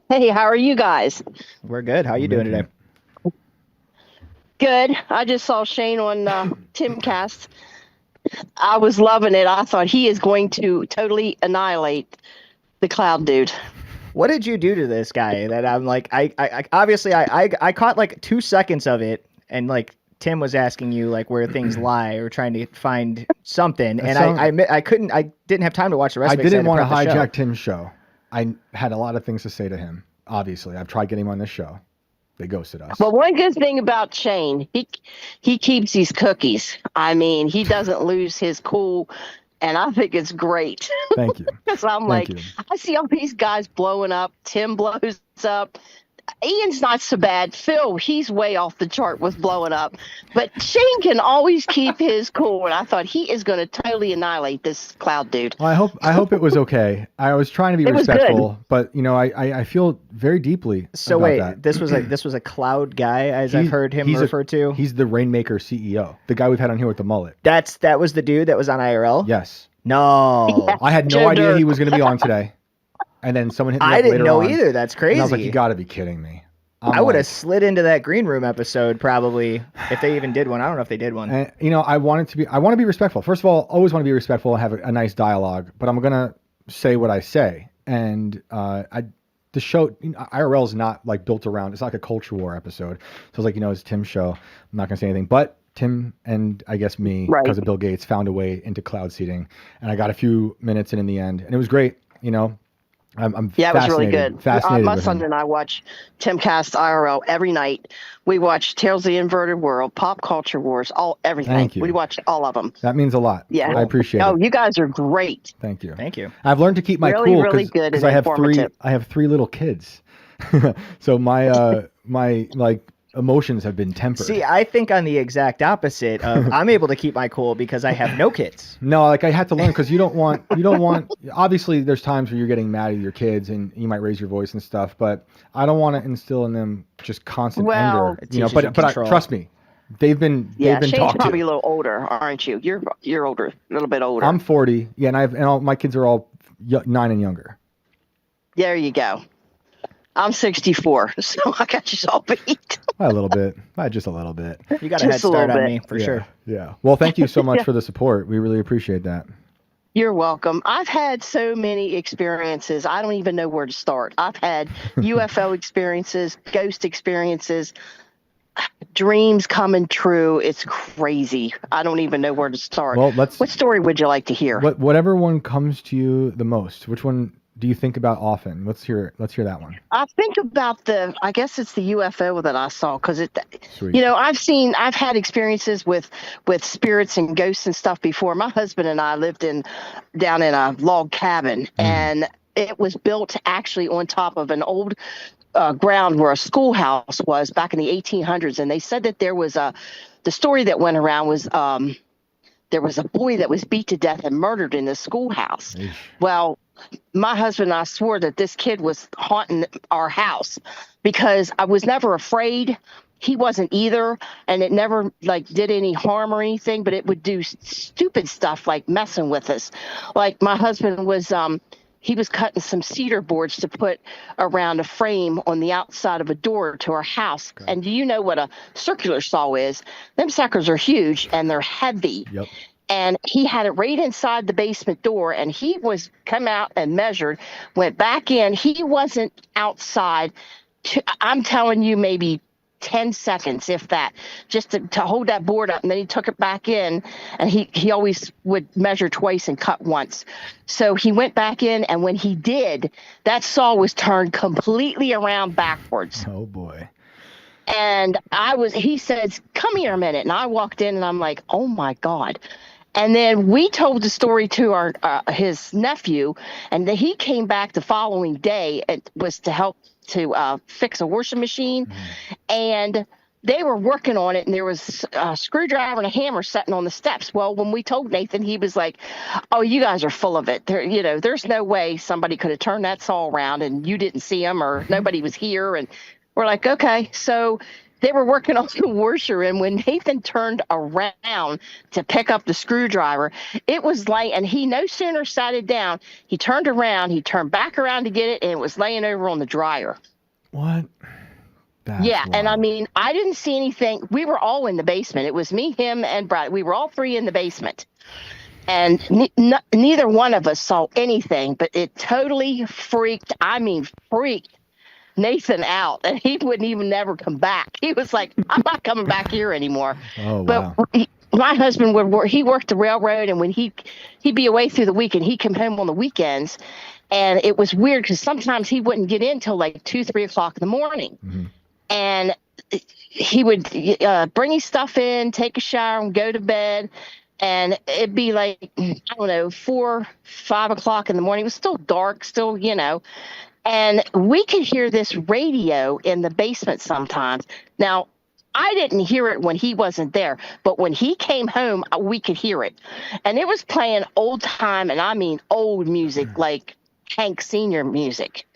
Hey, how are you guys? We're good. How We're you doing making today? it. Good. I just saw Shane on Timcast. I was loving it. I thought he is going to totally annihilate the cloud dude. What did you do to this guy that I'm like I obviously I caught like 2 seconds of it and like Tim was asking you like where things lie or trying to find something That and sound, I couldn't I didn't have time to watch the rest I of it 'cause I had didn't to want to prep the show. hijack Tim's show. I had a lot of things to say to him. Obviously, I've tried getting him on this show. They ghosted us. But one good thing about Shane, he keeps these cookies. I mean, he doesn't lose his cool, and I think it's great. Thank you. Because I'm Thank like, you. I see all these guys blowing up. Tim blows up. Ian's not so bad. Phil, he's way off the chart with blowing up. But Shane can always keep his cool. And I thought he is going to totally annihilate this cloud dude. Well, I hope it was okay. I was trying to be It was good. respectful, but I feel very deeply So about wait, that. this was a cloud guy as I've heard him he's referred to. He's the Rainmaker CEO, the guy we've had on here with the mullet. That was the dude that was on IRL? Yes. No. Yeah. I had no Joe idea Dirt. he was going to be on today, and then someone hit me I up didn't later know on, either. That's and crazy. I was like, "You got to be kidding me!" I would have slid into that green room episode probably if they even did one. I don't know if they did one. And, I want to be respectful. First of all, always want to be respectful and have a nice dialogue, but I'm going to say what I say. And the show, IRL is not like built around, it's not like a culture war episode. So it's like, it's Tim's show. I'm not going to say anything, but Tim and I guess me, Right. because of Bill Gates, found a way into cloud seeding. And I got a few minutes in the end, and it was great. I'm Yeah, it was really fascinated, good. fascinated My with son him. and I watch Timcast IRL every night. We watch Tales of the Inverted World, Pop Culture Wars, everything. Thank you. We watch all of them. That means a lot. Yeah. I appreciate Oh, it. you guys are great. Thank you. Thank you. I've learned to keep my Really, cool really good because and I have informative. I have three little kids, so my like emotions have been tempered. See, I think on the exact opposite of I'm able to keep my cool because I have no kids. No, like I had to learn because you don't want obviously there's times where you're getting mad at your kids and you might raise your voice and stuff, but I don't want to instill in them just constant Well, anger. It teaches you But control. Trust me, they've been Yeah, Shane's talked probably to. a little older, aren't you? You're older, a little bit older. I'm 40, yeah, and all, my kids are all 9 and younger. There you go. I'm 64, so I got you all beat. A little bit, just a little bit. You got a Just head a little start on bit. me for Yeah, sure. Yeah. Well, thank you so much Yeah. for the support. We really appreciate that. You're welcome. I've had so many experiences. I don't even know where to start. I've had UFO experiences, ghost experiences, dreams coming true. It's crazy. I don't even know where to start. Well, What story would you like to hear? whatever one comes to you the most. Which one do you think about often? Let's hear that one. I think about I guess it's the UFO that I saw because Sweet. I've had experiences with spirits and ghosts and stuff before. My husband and I lived down in a log cabin, and it was built actually on top of an old ground where a schoolhouse was back in the 1800s. And they said that the story that went around was there was a boy that was beat to death and murdered in the schoolhouse. Eesh. Well, my husband and I swore that this kid was haunting our house because I was never afraid. He wasn't either, and it never like did any harm or anything, but it would do stupid stuff like messing with us. Like my husband was he was cutting some cedar boards to put around a frame on the outside of a door to our house. Okay. And do you know what a circular saw is? Them suckers are huge and they're heavy. Yep. And he had it right inside the basement door, and he was come out and measured, went back in. He wasn't outside. I'm telling you, maybe 10 seconds, if that, just to hold that board up. And then he took it back in, and he always would measure twice and cut once. So he went back in, and when he did, that saw was turned completely around backwards. Oh boy. And he says, "Come here a minute." And I walked in, and I'm like, oh my God. And then we told the story to his nephew, and then he came back the following day. It was to help to fix a washing machine, and they were working on it, and there was a screwdriver and a hammer sitting on the steps. Well, when we told Nathan, he was like, "Oh, you guys are full of it. There's no way somebody could have turned that saw around, and you didn't see him, or nobody was here." And we're like, okay. So they were working on the washer, and when Nathan turned around to pick up the screwdriver, it was like, and he no sooner sat it down, he turned around, he turned back around to get it, and it was laying over on the dryer. What? That's Yeah, and I wild. mean, I didn't see anything. We were all in the basement. It was me, him, and Brad. We were all three in the basement, and neither one of us saw anything. But it totally freaked. I mean, freaked Nathan out, and he wouldn't even never come back. He was like, "I'm not coming back here anymore." Oh But wow. my husband would work. He worked the railroad, and when he'd be away through the week, and he'd come home on the weekends, and it was weird because sometimes he wouldn't get in till like 2, 3 o'clock in the morning, and he would bring his stuff in, take a shower, and go to bed. And it'd be like, I don't know, 4, 5 o'clock in the morning. It was still dark, still, and we could hear this radio in the basement sometimes. Now, I didn't hear it when he wasn't there, but when he came home, we could hear it. And it was playing old time, and I mean old music, like Hank Sr. music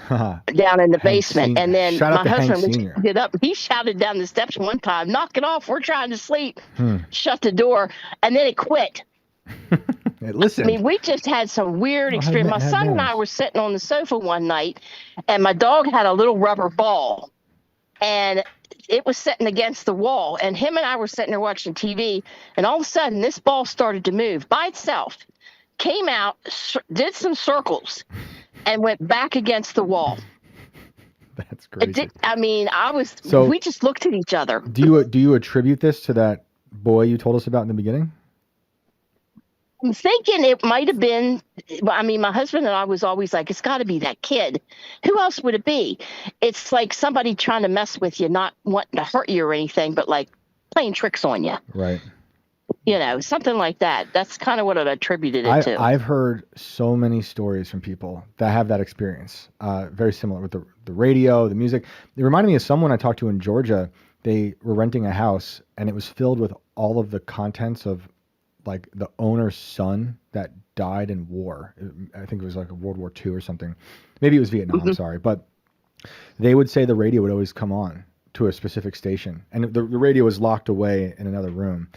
down in the basement. And then Shout out my to Hank husband would Sr. get up. He shouted down the steps one time, "Knock it off. We're trying to sleep." Shut the door. And then it quit. Listen. I mean, we just had some weird experience. My son and I were sitting on the sofa one night, and my dog had a little rubber ball, and it was sitting against the wall. And him and I were sitting there watching TV, and all of a sudden, this ball started to move by itself, came out, did some circles, and went back against the wall. That's crazy. We just looked at each other. Do you attribute this to that boy you told us about in the beginning? I'm thinking it might have been, I mean, my husband and I was always like, it's got to be that kid. Who else would it be? It's like somebody trying to mess with you, not wanting to hurt you or anything, but like playing tricks on you. Right. Something like that. That's kind of what I attributed it to. I've heard so many stories from people that have that experience. Very similar with the radio, the music. It reminded me of someone I talked to in Georgia. They were renting a house, and it was filled with all of the contents of like the owner's son that died in war. I think it was like a World War II or something. Maybe it was Vietnam, I'm sorry. But they would say the radio would always come on to a specific station. And the radio was locked away in another room.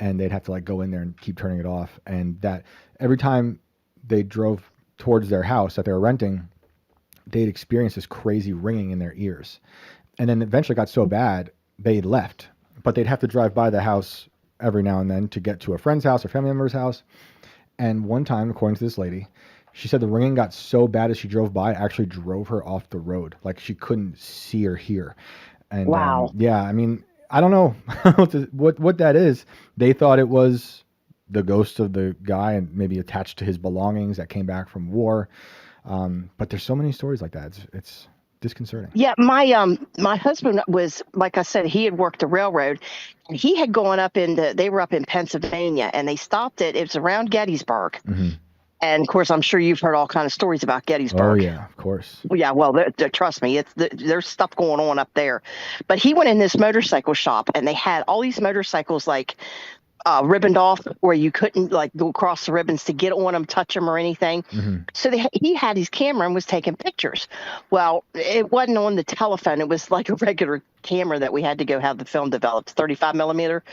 And they'd have to like go in there and keep turning it off. And that every time they drove towards their house that they were renting, they'd experience this crazy ringing in their ears. And then eventually it got so bad, they left. But they'd have to drive by the house every now and then to get to a friend's house or family member's house. And one time, according to this lady, she said the ringing got so bad as she drove by, it actually drove her off the road. Like she couldn't see or hear. And wow. Yeah, I mean, I don't know what that is. They thought it was the ghost of the guy and maybe attached to his belongings that came back from war. But there's so many stories like that. It's disconcerting. Yeah, my husband was, like I said, he had worked the railroad, and he had gone they were up in Pennsylvania, and they stopped it was around Gettysburg. And of course, I'm sure you've heard all kinds of stories about Gettysburg. Oh yeah, of course. Yeah, well, trust me, there's stuff going on up there. But he went in this motorcycle shop, and they had all these motorcycles like ribboned off, where you couldn't like go across the ribbons to get on them, touch them, or anything. So he had his camera and was taking pictures. Well, it wasn't on the telephone; it was like a regular camera that we had to go have the film developed, 35 millimeter.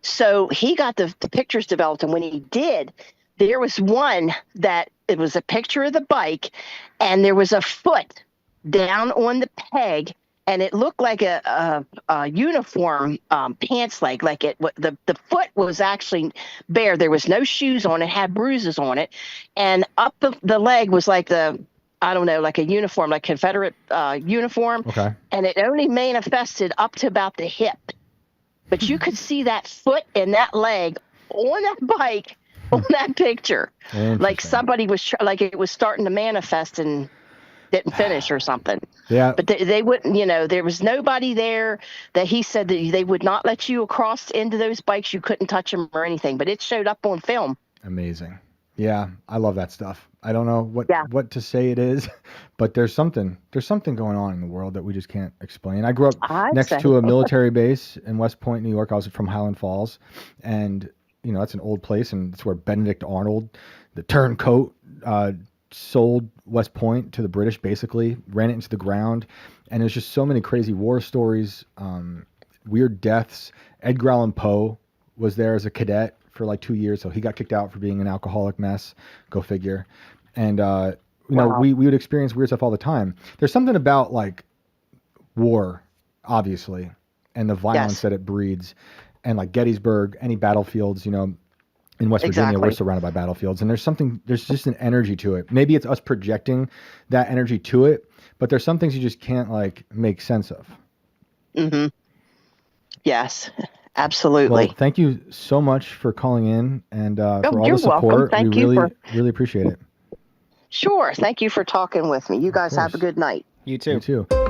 So he got the pictures developed, and when he did, there was one that it was a picture of the bike, and there was a foot down on the peg, and it looked like a uniform pants leg. Like the foot was actually bare. There was no shoes on it, had bruises on it, and up the leg was like like a uniform, like Confederate uniform. Okay. And it only manifested up to about the hip, but you could see that foot and that leg on that bike. On that picture, like somebody was like it was starting to manifest and didn't finish or something. Yeah. But they wouldn't, there was nobody there. That he said that they would not let you across into those bikes. You couldn't touch them or anything, but it showed up on film. Amazing. Yeah, I love that stuff. I don't know what to say it is, but there's something going on in the world that we just can't explain. I grew up next to a military base in West Point, New York. I was from Highland Falls, and that's an old place, and it's where Benedict Arnold, the turncoat, sold West Point to the British, basically, ran it into the ground. And there's just so many crazy war stories. weird deaths. Edgar Allan Poe was there as a cadet for like 2 years, so he got kicked out for being an alcoholic mess. Go figure. And you know, Wow. we would experience weird stuff all the time. There's something about like war, obviously, and the violence Yes. that it breeds, and like Gettysburg, any battlefields, you know. In West Virginia, we're Exactly. surrounded by battlefields, and there's just an energy to it. Maybe it's us projecting that energy to it, but there's some things you just can't like make sense of. Mm-hmm. Yes, absolutely. Well, thank you so much for calling in and for all you're the welcome. support. Thank We you really, for- really appreciate it. Sure. Thank you for talking with me. You guys have a course. good night. You too. You too.